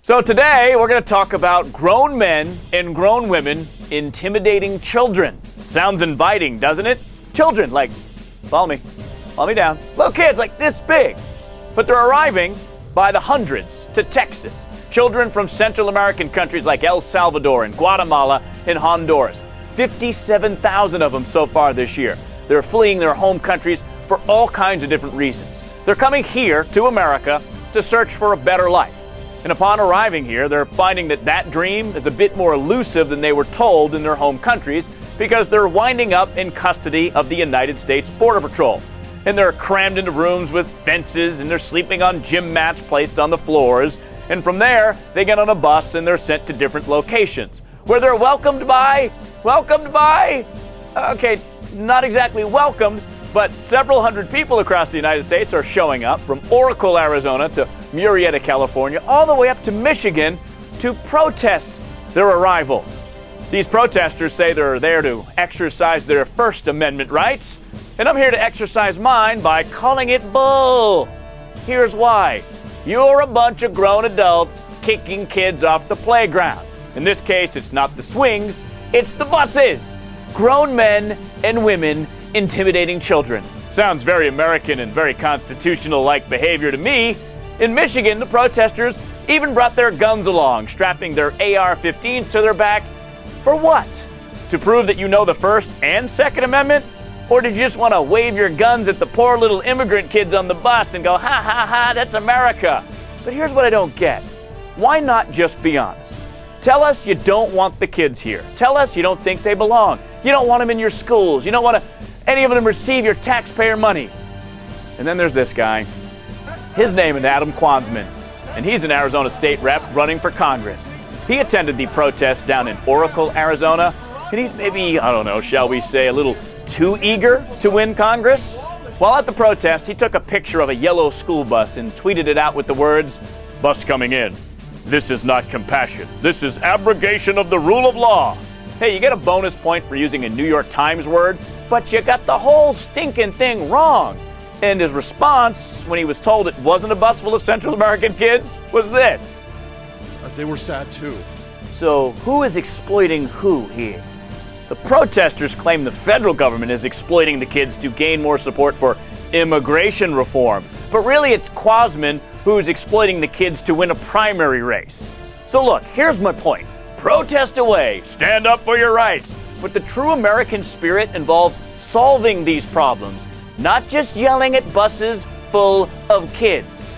So today we're going to talk about grown men and grown women intimidating children. Sounds inviting, doesn't it? Children, like, follow me down. Little kids like this big. But they're arriving by the hundreds to Texas. Children from Central American countries like El Salvador and Guatemala and Honduras. 57,000 of them so far this year. They're fleeing their home countries for all kinds of different reasons. They're coming here to America to search for a better life. And upon arriving here, they're finding that that dream is a bit more elusive than they were told in their home countries because they're winding up in custody of the United States Border Patrol. And they're crammed into rooms with fences, and they're sleeping on gym mats placed on the floors. And from there, they get on a bus and they're sent to different locations where they're welcomed by, okay, not exactly welcomed, but several hundred people across the United States are showing up from Oracle, Arizona to Murrieta, California, all the way up to Michigan to protest their arrival. These protesters say they're there to exercise their First Amendment rights, and I'm here to exercise mine by calling it bull. Here's why. You're a bunch of grown adults kicking kids off the playground. In this case, it's not the swings, it's the buses. Grown men and women intimidating children. Sounds very American and very constitutional-like behavior to me. In Michigan, the protesters even brought their guns along, strapping their AR-15s to their back. For what? To prove that you know the First and Second Amendment? Or did you just want to wave your guns at the poor little immigrant kids on the bus and go, ha ha ha, that's America? But here's what I don't get. Why not just be honest? Tell us you don't want the kids here. Tell us you don't think they belong. You don't want them in your schools. You don't want any of them receive your taxpayer money. And then there's this guy. His name is Adam Quansman, and he's an Arizona state rep running for Congress. He attended the protest down in Oracle, Arizona, and he's maybe, I don't know, shall we say, a little too eager to win Congress? While at the protest, he took a picture of a yellow school bus and tweeted it out with the words, "Bus coming in. This is not compassion. This is abrogation of the rule of law." Hey, you get a bonus point for using a New York Times word, but you got the whole stinking thing wrong. And his response, when he was told it wasn't a bus full of Central American kids, was this. They were sad too. So who is exploiting who here? The protesters claim the federal government is exploiting the kids to gain more support for immigration reform. But really it's Quansman who's exploiting the kids to win a primary race. So look, here's my point. Protest away, stand up for your rights. But the true American spirit involves solving these problems, not just yelling at buses full of kids.